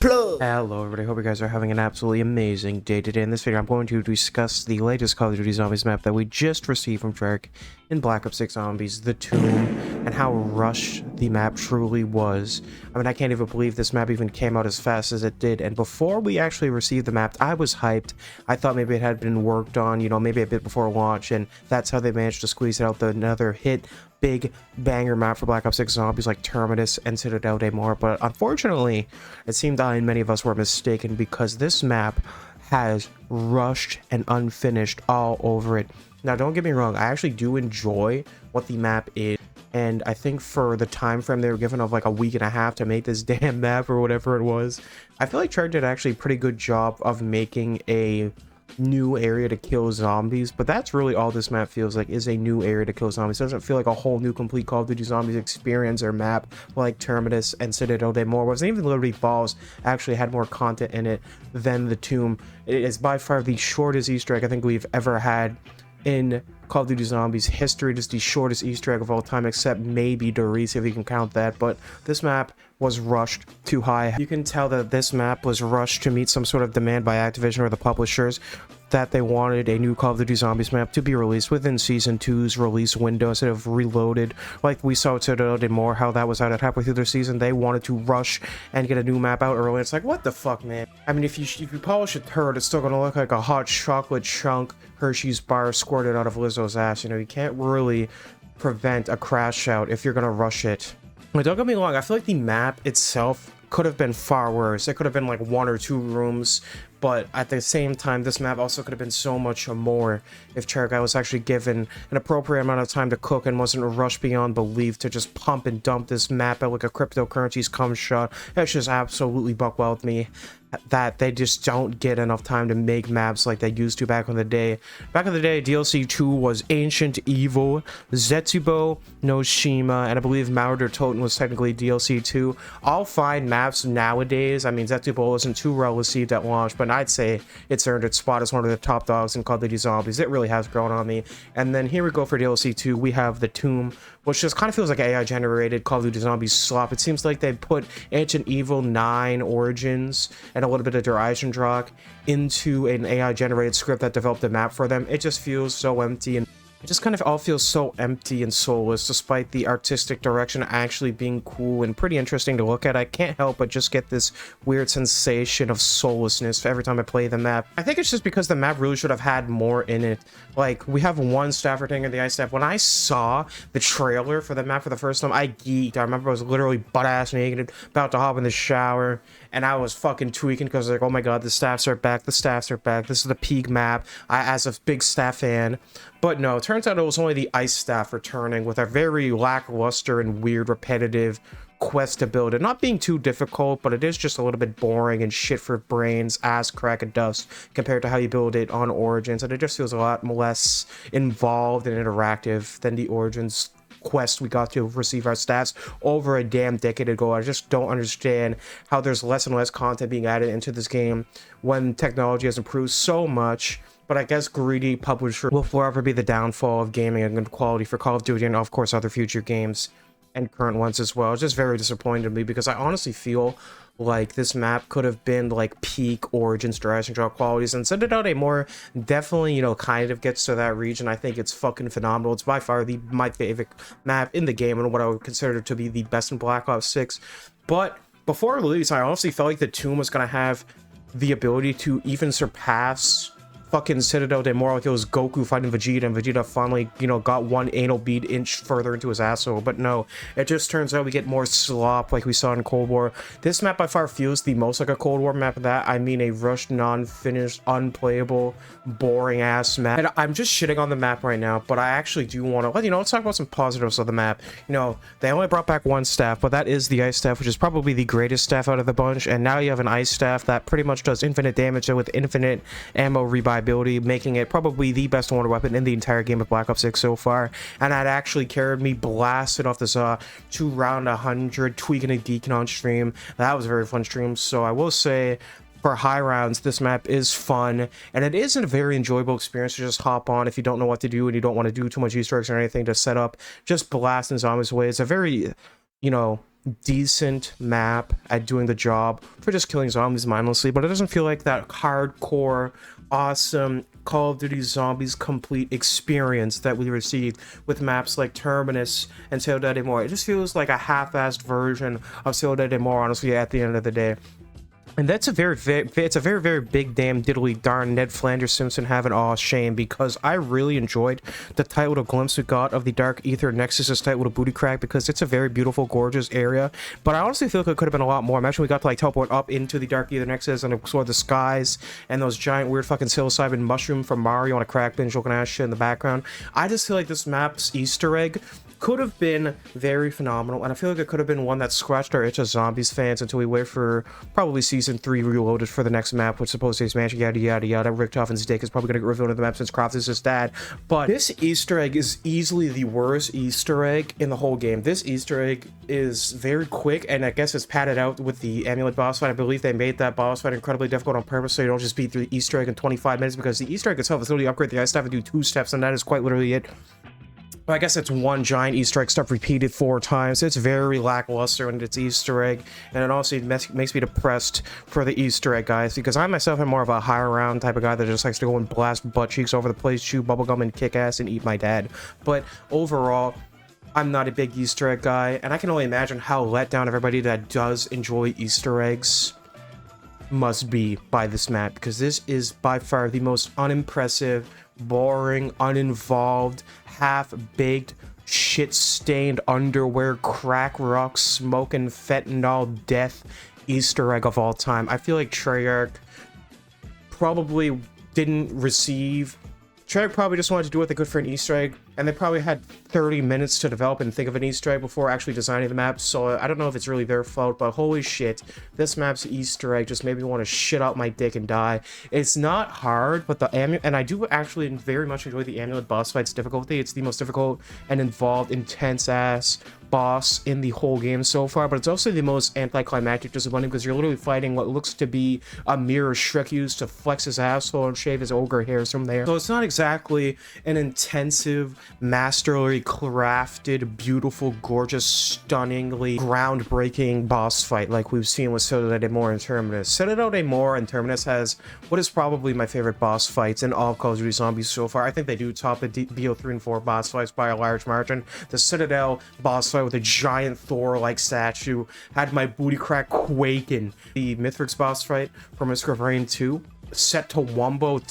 Plug. Hello everybody, hope you guys are having an absolutely amazing day today. In this video I'm going to discuss the latest Call of Duty Zombies map that we just received from Treyarch in Black Ops 6 Zombies, The Tomb, and how rushed the map truly was. I mean, I can't even believe this map even came out as fast as it did, and before we actually received the map, I was hyped. I thought maybe it had been worked on, you know, maybe a bit before launch, and that's how they managed to squeeze out another hit big banger map for Black Ops 6 Zombies like Terminus and Citadel de More, but unfortunately it seemed I and many of us were mistaken because this map has rushed and unfinished all over it. Now don't get me wrong, I actually do enjoy what the map is, and I think for the time frame they were given of like a week and a half to make this damn map or whatever it was, I feel like Treyarch did actually a pretty good job of making a new area to kill zombies. But that's really all this map feels like, is a new area to kill zombies. It doesn't feel like a whole new complete Call of Duty Zombies experience or map like Terminus and Citadel de More was. Even Liberty Falls actually had more content in it than The Tomb. It is by far the shortest Easter egg I think we've ever had in Call of Duty Zombies history. Just the shortest Easter egg of all time, except maybe Doris, if you can count that. But this map was rushed too high. You can tell that this map was rushed to meet some sort of demand by Activision or the publishers, that they wanted a new Call of Duty Zombies map to be released within Season 2's release window instead of Reloaded. Like we saw Citadel de More, how that was out at halfway through their season. They wanted to rush and get a new map out early. It's like, what the fuck, man? I mean, if you polish a turd, it's still gonna look like a hot chocolate chunk Hershey's bar squirted out of Lizzo's ass. You know, you can't really prevent a crash out if you're gonna rush it. But don't get me wrong, I feel like the map itself could have been far worse. It could have been like 1 or 2 rooms, but at the same time this map also could have been so much more if Treyarch was actually given an appropriate amount of time to cook and wasn't rushed beyond belief to just pump and dump this map out like a cryptocurrency's cum shot. That's just absolutely buck wild with me, that they just don't get enough time to make maps like they used to back in the day. Back in the day, DLC 2 was Ancient Evil, Zetsubo, no Shima, and I believe Marauder Toten was technically DLC 2. All fine maps nowadays. I mean, Zetsubo wasn't too well received at launch, but I'd say it's earned its spot as one of the top dogs in Call of Duty Zombies. It really has grown on me. And then here we go for DLC 2. We have The Tomb, which just kind of feels like AI generated Call of Duty Zombies slop. It seems like they put Ancient Evil 9 Origins and a little bit of Horizon Drock into an AI generated script that developed the map for them. It just feels so empty, and it just kind of all feels so empty and soulless, despite the artistic direction actually being cool and pretty interesting to look at. I can't help but just get this weird sensation of soullessness every time I play the map. I think it's just because the map really should have had more in it. Like, we have one staffer thing in the ice staff. When I saw the trailer for the map for the first time, I geeked. I remember I was literally butt-ass naked, about to hop in the shower, and I was fucking tweaking because like, oh my god, the staffs are back, the staffs are back. This is the peak map, as a big staff fan. But no, it turns out it was only the ice staff returning with a very lackluster and weird repetitive quest to build it. Not being too difficult, but it is just a little bit boring and shit for brains, ass crack and dust compared to how you build it on Origins, and it just feels a lot less involved and interactive than the Origins quest we got to receive our stats over a damn decade ago. I just don't understand how there's less and less content being added into this game when technology has improved so much. But I guess greedy publisher will forever be the downfall of gaming and good quality for Call of Duty and of course other future games and current ones as well. It's just very disappointing to me because I honestly feel like this map could have been like peak Origins Horizon Drock qualities, and Citadel de More definitely, you know, kind of gets to that region. I think it's fucking phenomenal. It's by far my favorite map in the game and what I would consider to be the best in Black Ops 6. But before release, I honestly felt like The Tomb was gonna have the ability to even surpass fucking Citadel de More, like it was Goku fighting Vegeta, and Vegeta finally, you know, got one anal bead inch further into his asshole. But no, it just turns out we get more slop like we saw in Cold War. This map by far feels the most like a Cold War map. That I mean a rushed, non-finished, unplayable, boring ass map. And I'm just shitting on the map right now, but I actually do want to, you know, let's talk about some positives of the map. You know, they only brought back one staff, but that is the ice staff, which is probably the greatest staff out of the bunch. And now you have an ice staff that pretty much does infinite damage with infinite ammo rebuy ability, making it probably the best wonder weapon in the entire game of Black Ops 6 so far. And that actually carried me blasted off the saw to round 100, tweaking and geeking on stream. That was a very fun stream. So I will say, for high rounds, this map is fun, and it is a very enjoyable experience to just hop on if you don't know what to do and you don't want to do too much Easter eggs or anything to set up. Just blasting zombies away. It's a very, you know, decent map at doing the job for just killing zombies mindlessly, but it doesn't feel like that hardcore, awesome Call of Duty Zombies complete experience that we received with maps like Terminus and Ciudad de Mor. It just feels like a half-assed version of Ciudad de Mor, honestly, at the end of the day. And that's it's a very, very big damn diddly darn Ned Flanders Simpson having aw shame, because I really enjoyed the tight little glimpse we got of the Dark Ether Nexus's tight little booty crack, because it's a very beautiful, gorgeous area. But I honestly feel like it could have been a lot more. Imagine we got to like teleport up into the Dark Ether Nexus and explore the skies and those giant weird fucking psilocybin mushroom from Mario on a crack bench looking at shit in the background. I just feel like this map's Easter egg could have been very phenomenal, and I feel like it could have been one that scratched our itch as Zombies fans until we wait for probably Season 3 Reloaded for the next map, which supposedly is magic, yada yada yada. Richtofen's dick is probably going to get revealed in the map since Croft is his dad. But this Easter egg is easily the worst Easter egg in the whole game. This Easter egg is very quick, and I guess it's padded out with the Amulet boss fight. I believe they made that boss fight incredibly difficult on purpose, so you don't just beat through the Easter egg in 25 minutes, because the Easter egg itself is literally upgrade the ice staff and do 2 steps, and that is quite literally it. I guess it's one giant Easter egg stuff repeated 4 times. It's very lackluster in its Easter egg, and it also makes me depressed for the Easter egg guys, because I myself am more of a higher round type of guy that just likes to go and blast butt cheeks over the place, chew bubblegum, and kick ass and eat my dad. But overall, I'm not a big Easter egg guy, and I can only imagine how let down everybody that does enjoy Easter eggs must be by this map, because this is by far the most unimpressive, boring, uninvolved, half-baked, shit-stained underwear, crack rock, smoking fentanyl death Easter egg of all time. I feel like Treyarch probably didn't receive... Treyarch probably just wanted to do what they could for an Easter egg, and they probably had 30 minutes to develop and think of an Easter egg before actually designing the map, so I don't know if it's really their fault, but holy shit, this map's Easter egg just made me want to shit out my dick and die. It's not hard, but the Amulet, and I do actually very much enjoy the Amulet boss fight's difficulty. It's the most difficult and involved, intense-ass boss in the whole game so far, but it's also the most anticlimactic, disappointing, because you're literally fighting what looks to be a mirror Shrek used to flex his asshole and shave his ogre hairs from there. So it's not exactly an intensive, masterly crafted, beautiful, gorgeous, stunningly groundbreaking boss fight like we've seen with Ciudad de Mor and Terminus. Ciudad de Mor and Terminus has what is probably my favorite boss fights in all of Call of Duty Zombies so far. I think they do top the BO3 and 4 boss fights by a large margin. The Citadel boss fight with a giant Thor-like statue had my booty crack quaking. The Mithrix boss fight from Risk of Rain 2, set to Wumbo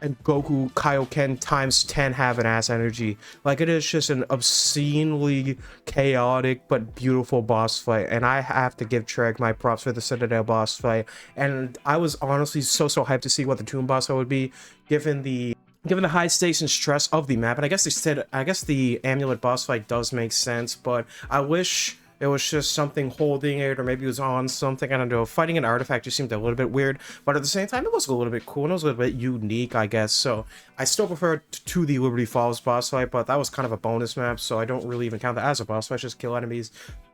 and Goku Kaioken times 10 having ass energy. Like, it is just an obscenely chaotic but beautiful boss fight, and I have to give Treyarch my props for the Citadel boss fight. And I was honestly so hyped to see what the Tomb boss fight would be, given the high stakes and stress of the map. And I guess the Amulet boss fight does make sense, but I wish it was just something holding it, or maybe it was on something. I don't know. Fighting an artifact just seemed a little bit weird, but at the same time, it was a little bit cool and it was a little bit unique, I guess. So I still prefer it to the Liberty Falls boss fight, but that was kind of a bonus map, so I don't really even count that as a boss fight, just kill enemies.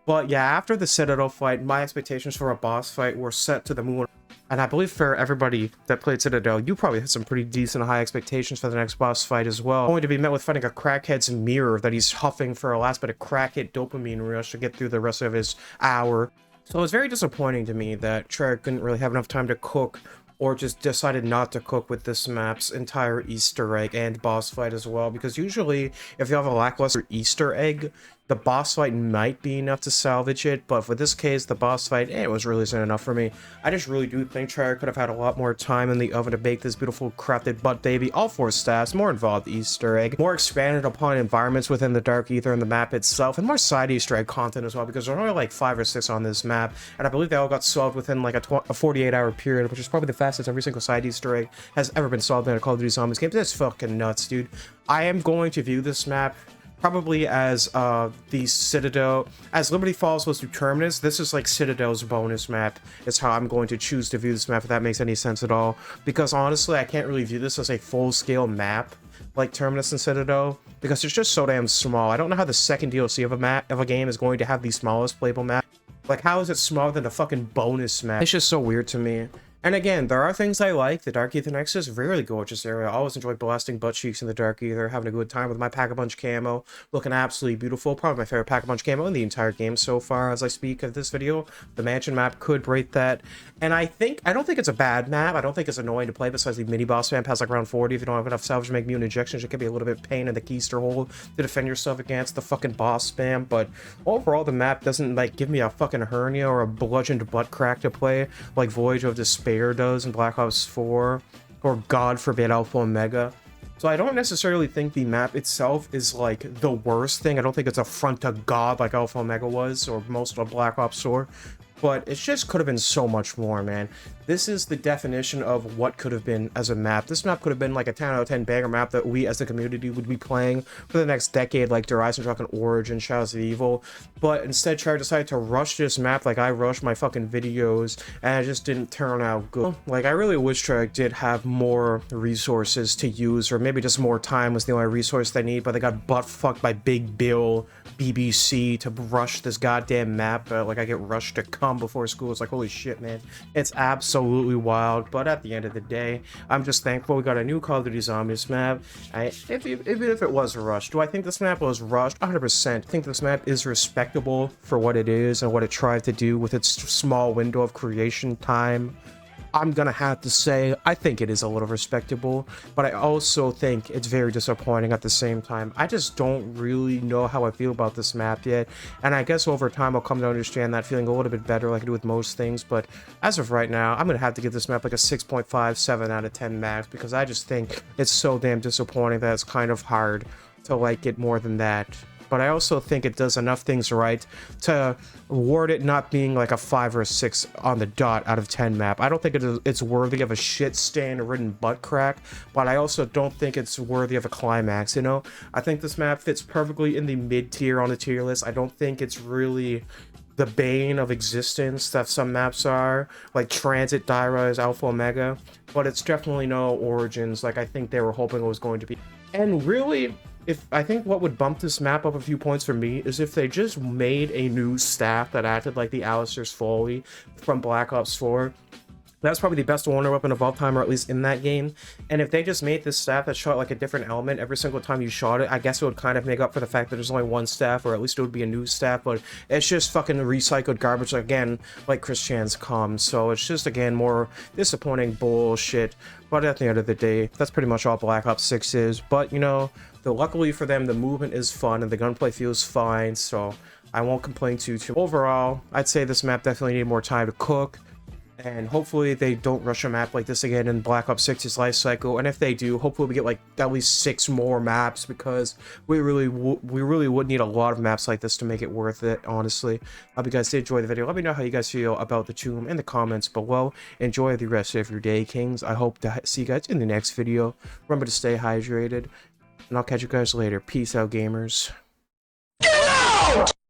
But yeah, after the Citadel fight, my expectations for a boss fight were set to the moon. And I believe for everybody that played Citadel, you probably had some pretty decent high expectations for the next boss fight as well. Only to be met with fighting a crackhead's mirror that he's huffing for a last bit of crackhead dopamine rush to get through the rest of his hour. So it was very disappointing to me that Treyarch couldn't really have enough time to cook, or just decided not to cook with this map's entire Easter egg and boss fight as well, because usually if you have a lackluster Easter egg, the boss fight might be enough to salvage it, but for this case, the boss fight, it was really isn't enough for me. I just really do think Treyarch could have had a lot more time in the oven to bake this beautiful crafted butt baby. All 4 staffs, more involved Easter egg, more expanded upon environments within the Dark Ether and the map itself, and more side Easter egg content as well, because there are only like 5 or 6 on this map, and I believe they all got solved within like a 48-hour period, which is probably the fastest every single side Easter egg has ever been solved in a Call of Duty Zombies game. That's fucking nuts, dude. I am going to view this map probably as the Citadel, as Liberty Falls was to Terminus. This is like Citadel's bonus map, is how I'm going to choose to view this map, if that makes any sense at all, because honestly I can't really view this as a full-scale map like Terminus and Citadel, because it's just so damn small. I don't know how the second DLC of a game is going to have the smallest playable map. Like, how is it smaller than the fucking bonus map? It's just so weird to me. And again, there are things I like. The Dark Ether Nexus, really gorgeous area. I always enjoy blasting butt cheeks in the Dark Ether, having a good time with my Pack-a-Punch camo, looking absolutely beautiful. Probably my favorite Pack-a-Punch camo in the entire game so far as I speak of this video. The mansion map could break that. And I don't think it's a bad map. I don't think it's annoying to play, besides the mini-boss map has like around 40. If you don't have enough salvage to make mutant injections, it can be a little bit pain in the keister hole to defend yourself against the fucking boss spam. But overall, the map doesn't like give me a fucking hernia or a bludgeoned butt crack to play like Voyage of Despair does in Black Ops 4, or God forbid Alpha Omega. So I don't necessarily think the map itself is like the worst thing. I don't think it's a front to God like Alpha Omega was, or most of Black Ops 4. But it just could have been so much more, man. This is the definition of what could have been as a map. This map could have been like a 10 out of 10 banger map that we as the community would be playing for the next decade, like Horizon Truck and Origin, Shadows of Evil. But instead, Treyarch decided to rush this map like I rushed my fucking videos, and it just didn't turn out good. Like, I really wish Treyarch did have more resources to use, or maybe just more time was the only resource they need, but they got butt-fucked by Big Bill, BBC, to rush this goddamn map. Like, I get rushed to come before school. It's like, holy shit, man. It's absolutely wild. But at the end of the day, I'm just thankful we got a new Call of Duty Zombies map. Even if it was rushed, do I think this map was rushed? 100%. I think this map is respectable for what it is and what it tried to do with its small window of creation time. I'm gonna have to say, I think it is a little respectable, but I also think it's very disappointing at the same time. I just don't really know how I feel about this map yet, and I guess over time I'll come to understand that feeling a little bit better like I do with most things, but as of right now, I'm gonna have to give this map like a 6.5, 7 out of 10 max, because I just think it's so damn disappointing that it's kind of hard to like it more than that. But I also think it does enough things right to warrant it not being like a 5 or a 6 on the dot out of 10 map. I don't think it's worthy of a shit stand ridden butt crack, but I also don't think it's worthy of a climax, you know? I think this map fits perfectly in the mid tier on the tier list. I don't think it's really the bane of existence that some maps are, like Transit, Dyra is Alpha Omega, but it's definitely no Origins like I think they were hoping it was going to be. And really, I think what would bump this map up a few points for me is if they just made a new staff that acted like the Alistair's Folly from Black Ops 4. That's probably the best wonder weapon of all time, or at least in that game. And if they just made this staff that shot like a different element every single time you shot it, I guess it would kind of make up for the fact that there's only one staff, or at least it would be a new staff, but it's just fucking recycled garbage again, like Chris Chan's come. So it's just, again, more disappointing bullshit. But at the end of the day, that's pretty much all Black Ops 6 is. But, you know, luckily for them, the movement is fun and the gunplay feels fine, so I won't complain too much. Overall, I'd say this map definitely needed more time to cook, and hopefully they don't rush a map like this again in Black Ops 6's life cycle. And if they do, hopefully we get like at least 6 more maps, because we really would need a lot of maps like this to make it worth it, honestly. I hope you guys did enjoy the video. Let me know how you guys feel about the tomb in the comments below. Enjoy the rest of your day, Kings. I hope to see you guys in the next video. Remember to stay hydrated, and I'll catch you guys later. Peace out, gamers. Get out!